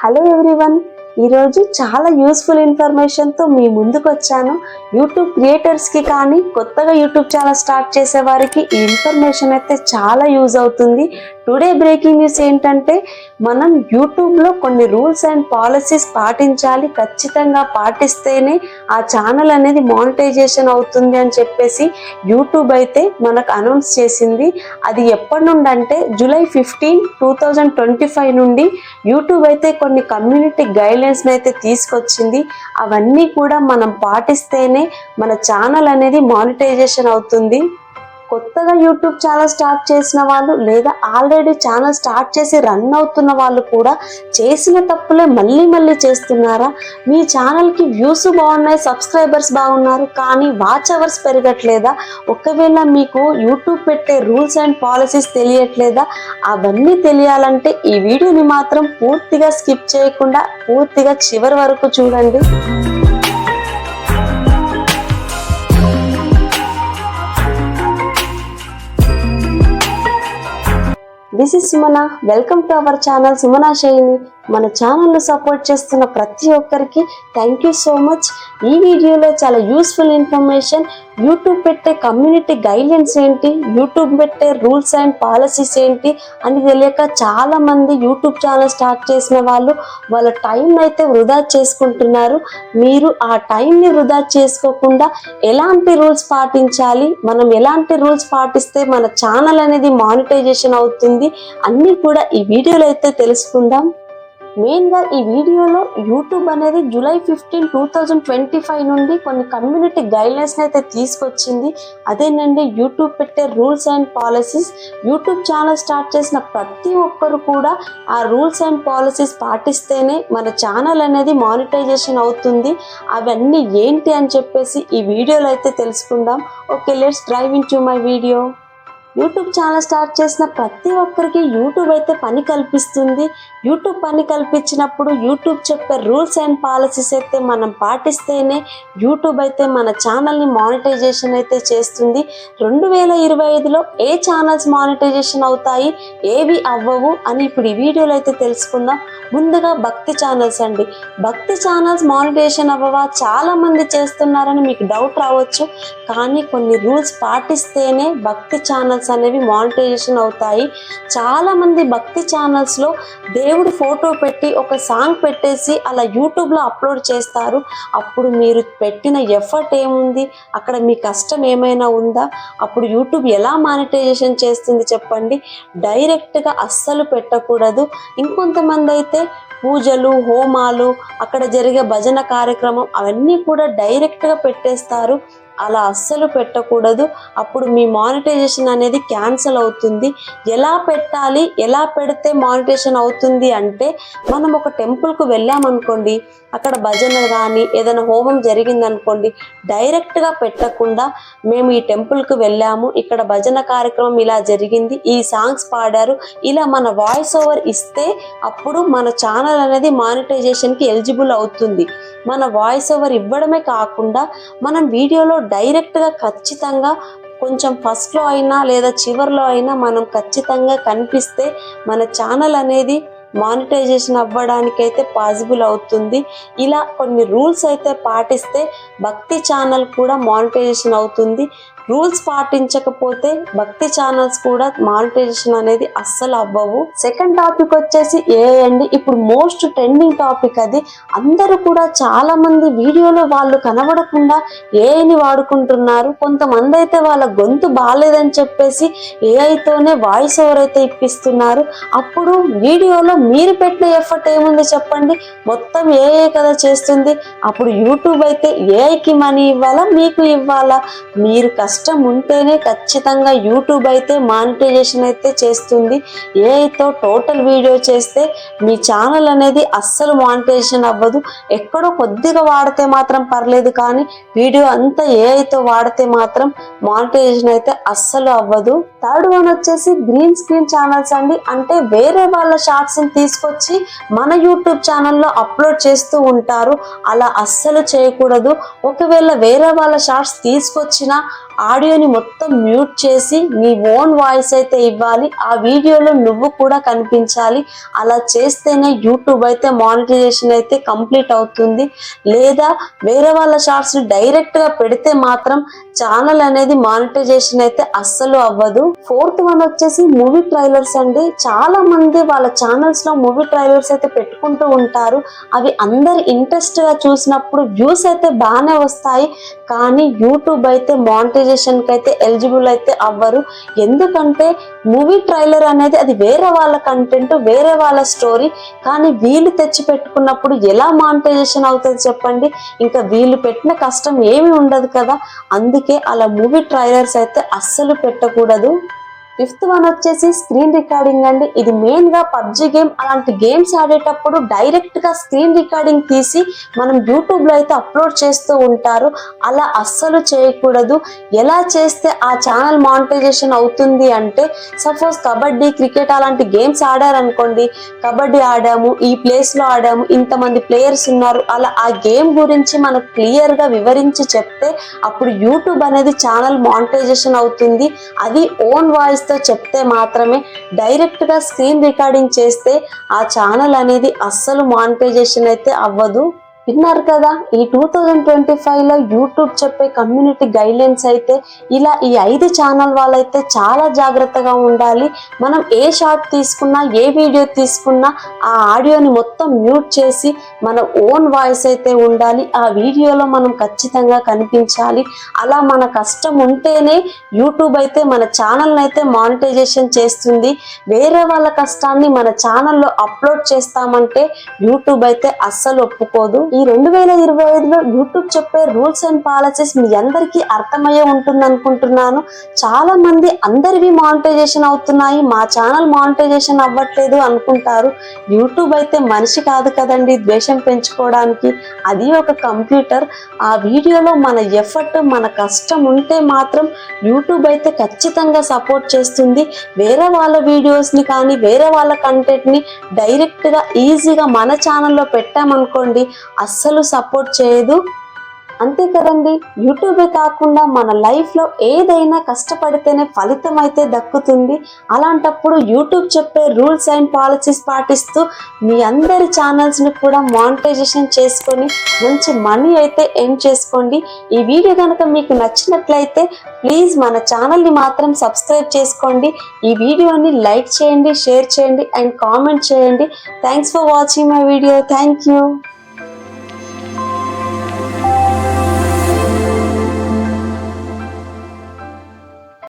Hello everyone, ఈరోజు చాలా useful ఇన్ఫర్మేషన్తో మీ ముందుకు వచ్చాను. యూట్యూబ్ క్రియేటర్స్కి కానీ కొత్తగా యూట్యూబ్ ఛానల్ స్టార్ట్ చేసే వారికి ఈ ఇన్ఫర్మేషన్ అయితే చాలా యూజ్ అవుతుంది. టుడే బ్రేకింగ్ న్యూస్ ఏంటంటే, మనం యూట్యూబ్లో కొన్ని రూల్స్ అండ్ పాలసీస్ పాటించాలి, ఖచ్చితంగా పాటిస్తేనే ఆ ఛానల్ అనేది మానిటైజేషన్ అవుతుంది అని చెప్పేసి యూట్యూబ్ అయితే మనకు అనౌన్స్ చేసింది. అది ఎప్పటి నుండి అంటే జూలై 15, 2025 నుండి యూట్యూబ్ అయితే కొన్ని కమ్యూనిటీ గైడ్లైన్స్ అయితే తీసుకొచ్చింది. అవన్నీ కూడా మనం పాటిస్తేనే మన ఛానల్ అనేది మానిటైజేషన్ అవుతుంది. కొత్తగా యూట్యూబ్ ఛానల్ స్టార్ట్ చేసిన వాళ్ళు లేదా ఆల్రెడీ ఛానల్ స్టార్ట్ చేసి రన్ అవుతున్న వాళ్ళు కూడా చేసిన తప్పులే మళ్ళీ చేస్తున్నారా? మీ ఛానల్కి వ్యూస్ బాగున్నాయి, సబ్స్క్రైబర్స్ బాగున్నారు, కానీ వాచ్ అవర్స్ పెరగట్లేదా? ఒకవేళ మీకు యూట్యూబ్ పెట్టే రూల్స్ అండ్ పాలసీస్ తెలియట్లేదా? అవన్నీ తెలియాలంటే ఈ వీడియోని మాత్రం పూర్తిగా స్కిప్ చేయకుండా పూర్తిగా చివరి వరకు చూడండి. This is Sumana. Welcome to our channel Sumana Shaini. మన ఛానల్ను సపోర్ట్ చేస్తున్న ప్రతి ఒక్కరికి థ్యాంక్ యూ సో మచ్. ఈ వీడియోలో చాలా యూస్ఫుల్ ఇన్ఫర్మేషన్, యూట్యూబ్ పెట్టే కమ్యూనిటీ గైడ్లైన్స్ ఏంటి, యూట్యూబ్ పెట్టే రూల్స్ అండ్ పాలసీస్ ఏంటి అని తెలియక చాలామంది యూట్యూబ్ ఛానల్ స్టార్ట్ చేసిన వాళ్ళు వాళ్ళ టైం అయితే వృధా చేసుకుంటున్నారు. మీరు ఆ టైంని వృధా చేసుకోకుండా ఎలాంటి రూల్స్ పాటించాలి, మనం ఎలాంటి రూల్స్ పాటిస్తే మన ఛానల్ అనేది మానిటైజేషన్ అవుతుంది అన్నీ కూడా ఈ వీడియోలో అయితే తెలుసుకుందాం. మెయిన్గా ఈ వీడియోలో యూట్యూబ్ అనేది జూలై 15, 2025 నుండి కొన్ని కమ్యూనిటీ గైడ్లైన్స్ అయితే తీసుకొచ్చింది. అదేనండి యూట్యూబ్ పెట్టే rules and policies. YouTube channel start చేసిన ప్రతి ఒక్కరు కూడా ఆ రూల్స్ అండ్ పాలసీస్ పాటిస్తేనే మన ఛానల్ అనేది మానిటైజేషన్ అవుతుంది. అవన్నీ ఏంటి అని చెప్పేసి ఈ వీడియోలో అయితే తెలుసుకుందాం. Okay, let's drive in to my video. YouTube channel start చేసిన ప్రతి ఒక్కరికి యూట్యూబ్ అయితే పని కల్పిస్తుంది. యూట్యూబ్ పని కల్పించినప్పుడు యూట్యూబ్ చెప్పే రూల్స్ అండ్ పాలసీస్ అయితే మనం పాటిస్తేనే యూట్యూబ్ అయితే మన ఛానల్ని మానిటైజేషన్ అయితే చేస్తుంది. 2025లో ఏ ఛానల్స్ మానిటైజేషన్ అవుతాయి, ఏవి అవ్వవు అని ఇప్పుడు ఈ వీడియోలో అయితే తెలుసుకుందాం. ముందుగా భక్తి ఛానల్స్ అండి. భక్తి ఛానల్స్ మానిటైజేషన్ అవ్వవా? చాలామంది చేస్తున్నారని మీకు డౌట్ రావచ్చు, కానీ కొన్ని రూల్స్ పాటిస్తేనే భక్తి ఛానల్స్ అనేవి మానిటైజేషన్ అవుతాయి. చాలా మంది భక్తి ఛానల్స్ లో దేవుడి ఫోటో పెట్టి ఒక సాంగ్ పెట్టేసి అలా యూట్యూబ్ లో అప్లోడ్ చేస్తారు. అప్పుడు మీరు పెట్టిన ఎఫర్ట్ ఏముంది, అక్కడ మీ కష్టం ఏమైనా ఉందా? అప్పుడు యూట్యూబ్ ఎలా మానిటైజేషన్ చేస్తుంది చెప్పండి? డైరెక్ట్ గా అస్సలు పెట్టకూడదు. ఇంకొంతమంది అయితే పూజలు, హోమాలు, అక్కడ జరిగే భజన కార్యక్రమం అవన్నీ కూడా డైరెక్ట్గా పెట్టేస్తారు. అలా అస్సలు పెట్టకూడదు. అప్పుడు మీ మానిటైజేషన్ అనేది క్యాన్సిల్ అవుతుంది. ఎలా పెట్టాలి, ఎలా పెడితే మానిటైజేషన్ అవుతుంది అంటే, మనం ఒక టెంపుల్కు వెళ్ళామనుకోండి, అక్కడ భజన కానీ ఏదైనా హోమం జరిగిందనుకోండి, డైరెక్ట్గా పెట్టకుండా మేము ఈ టెంపుల్కు వెళ్ళాము, ఇక్కడ భజన కార్యక్రమం ఇలా జరిగింది, ఈ సాంగ్స్ పాడారు, ఇలా మన వాయిస్ ఓవర్ ఇస్తే అప్పుడు మన ఛానల్ అనేది మానిటైజేషన్కి ఎలిజిబుల్ అవుతుంది. మన వాయిస్ ఓవర్ ఇవ్వడమే కాకుండా మనం వీడియోలో డైరెక్ట్గా ఖచ్చితంగా కొంచెం ఫస్ట్లో అయినా లేదా చివరిలో అయినా మనం ఖచ్చితంగా కనిపిస్తే మన ఛానల్ అనేది మానిటైజేషన్ అవ్వడానికైతే పాసిబుల్ అవుతుంది. ఇలా కొన్ని రూల్స్ అయితే పాటిస్తే భక్తి ఛానల్ కూడా మానిటైజేషన్ అవుతుంది. రూల్స్ పాటించకపోతే భక్తి ఛానల్స్ కూడా మానిటైజేషన్ అనేది అస్సలు అవ్వవు. సెకండ్ టాపిక్ వచ్చేసి ఏఐ అండి. ఇప్పుడు మోస్ట్ ట్రెండింగ్ టాపిక్ అది. అందరూ కూడా చాలా మంది వీడియోలో వాళ్ళు కనబడకుండా ఏఐని వాడుకుంటున్నారు. కొంతమంది అయితే వాళ్ళ గొంతు బాగాలేదని చెప్పేసి ఏఐతోనే వాయిస్ ఓవర్ అయితే ఇప్పిస్తున్నారు. అప్పుడు వీడియోలో మీరు పెట్టిన ఎఫర్ట్ ఏముంది చెప్పండి? మొత్తం ఏఐ కదా చేస్తుంది. అప్పుడు యూట్యూబ్ అయితే ఏఐకి మనీ ఇవ్వాలా, మీకు ఇవ్వాలా? మీరు కష్టం ఉంటేనే ఖచ్చితంగా యూట్యూబ్ అయితే మానిటైజేషన్ అయితే చేస్తుంది. ఏఐతో టోటల్ వీడియో చేస్తే మీ ఛానల్ అనేది అస్సలు మానిటైజేషన్ అవ్వదు. ఎక్కడో కొద్దిగా వాడితే మాత్రం పర్లేదు, కానీ వీడియో అంతా ఏఐతో వాడితే మాత్రం మానిటైజేషన్ అయితే అస్సలు అవ్వదు. థర్డ్ వన్ వచ్చేసి గ్రీన్ స్క్రీన్ ఛానల్స్ అండి. అంటే వేరే వాళ్ళ షార్ట్స్ని తీసుకొచ్చి మన యూట్యూబ్ ఛానల్లో అప్లోడ్ చేస్తూ ఉంటారు. అలా అస్సలు చేయకూడదు. ఒకవేళ వేరే వాళ్ళ షార్ట్స్ తీసుకొచ్చినా ఆడియోని మొత్తం మ్యూట్ చేసి నీ ఓన్ వాయిస్ అయితే ఇవ్వాలి. ఆ వీడియోలో నువ్వు కూడా కనిపించాలి. అలా చేస్తేనే యూట్యూబ్ అయితే మానిటైజేషన్ అయితే కంప్లీట్ అవుతుంది. లేదా వేరే వాళ్ళ షార్ట్స్ ని డైరెక్ట్ గా పెడితే మాత్రం ఛానల్ అనేది మానిటైజేషన్ అయితే అస్సలు అవ్వదు. ఫోర్త్ వన్ వచ్చేసి మూవీ ట్రైలర్స్ అండి. చాలా మంది వాళ్ళ ఛానల్స్ లో మూవీ ట్రైలర్స్ అయితే పెట్టుకుంటూ ఉంటారు. అవి అందరు ఇంట్రెస్ట్ గా చూసినప్పుడు వ్యూస్ అయితే బాగానే వస్తాయి. కానీ యూట్యూబ్ అయితే మానిటైజేషన్ కి అయితే ఎలిజిబుల్ అయితే అవ్వరు. ఎందుకంటే మూవీ ట్రైలర్ అనేది అది వేరే వాళ్ళ కంటెంట్, వేరే వాళ్ళ స్టోరీ. కానీ వీళ్ళు తెచ్చి పెట్టుకున్నప్పుడు ఎలా మానిటైజేషన్ అవుతుంది చెప్పండి? ఇంకా వీళ్ళు పెట్టిన కష్టం ఏమి ఉండదు కదా. అందుకే అలా మూవీ ట్రైలర్స్ అయితే అస్సలు పెట్టకూడదు. ఫిఫ్త్ వన్ వచ్చేసి స్క్రీన్ రికార్డింగ్ అండి. ఇది మెయిన్ గా పబ్జి గేమ్ అలాంటి గేమ్స్ ఆడేటప్పుడు డైరెక్ట్ గా స్క్రీన్ రికార్డింగ్ తీసి మనం యూట్యూబ్ లో అయితే అప్లోడ్ చేస్తూ ఉంటారు. అలా అస్సలు చేయకూడదు. ఎలా చేస్తే ఆ ఛానల్ మానిటైజేషన్ అవుతుంది అంటే, సపోజ్ కబడ్డీ, క్రికెట్ అలాంటి గేమ్స్ ఆడారనుకోండి. కబడ్డీ ఆడాము, ఈ ప్లేస్ లో ఆడాము, ఇంతమంది ప్లేయర్స్ ఉన్నారు, అలా ఆ గేమ్ గురించి మనకు క్లియర్ గా వివరించి చెప్తే అప్పుడు యూట్యూబ్ అనేది ఛానల్ మానిటైజేషన్ అవుతుంది. అది ఓన్ వాయిస్ తో చెప్తే మాత్రమే. డైరెక్ట్ గా స్క్రీన్ రికార్డింగ్ చేస్తే ఆ ఛానల్ అనేది అస్సలు మానిటైజేషన్ అయితే అవ్వదు. విన్నారు కదా, ఈ 2025 లో యూట్యూబ్ చెప్పే కమ్యూనిటీ గైడ్లైన్స్ అయితే ఇలా. ఈ 5 ఛానల్ వాళ్ళైతే చాలా జాగ్రత్తగా ఉండాలి. మనం ఏ షార్ట్ తీసుకున్నా, ఏ వీడియో తీసుకున్నా ఆ ఆడియోని మొత్తం మ్యూట్ చేసి మన ఓన్ వాయిస్ అయితే ఉండాలి. ఆ వీడియోలో మనం ఖచ్చితంగా కనిపించాలి. అలా మన కష్టం ఉంటేనే యూట్యూబ్ అయితే మన ఛానల్ అయితే మానిటైజేషన్ చేస్తుంది. వేరే వాళ్ళ కష్టాన్ని మన ఛానల్లో అప్లోడ్ చేస్తామంటే యూట్యూబ్ అయితే అస్సలు ఒప్పుకోదు. ఈ 2025లో యూట్యూబ్ చెప్పే రూల్స్ అండ్ పాలసీస్ మీ అందరికీ అర్థమయ్యే ఉంటుంది అనుకుంటున్నాను. చాలా మంది అందరివి మానిటైజేషన్ అవుతున్నాయి, మా ఛానల్ మానిటైజేషన్ అవ్వట్లేదు అనుకుంటారు. యూట్యూబ్ అయితే మనిషి కాదు కదండి ద్వేషం పెంచుకోవడానికి. అది ఒక కంప్యూటర్. ఆ వీడియోలో మన ఎఫర్ట్, మన కష్టం ఉంటే మాత్రం యూట్యూబ్ అయితే ఖచ్చితంగా సపోర్ట్ చేస్తుంది. వేరే వాళ్ళ వీడియోస్ని కానీ వేరే వాళ్ళ కంటెంట్ని డైరెక్ట్గా ఈజీగా మన ఛానల్లో పెట్టామనుకోండి, అస్సలు సపోర్ట్ చేయదు. అంతే కదండి. యూట్యూబే కాకుండా మన లైఫ్లో ఏదైనా కష్టపడితేనే ఫలితం అయితే దక్కుతుంది. అలాంటప్పుడు యూట్యూబ్ చెప్పే రూల్స్ అండ్ పాలసీస్ పాటిస్తూ మీ అందరి ఛానల్స్ని కూడా మానిటైజేషన్ చేసుకొని మంచి మనీ అయితే ఎర్న్ చేసుకోండి. ఈ వీడియో కనుక మీకు నచ్చినట్లయితే ప్లీజ్ మన ఛానల్ని మాత్రం సబ్స్క్రైబ్ చేసుకోండి. ఈ వీడియోని లైక్ చేయండి, షేర్ చేయండి అండ్ కామెంట్ చేయండి. Thanks for watching my video. Thank you.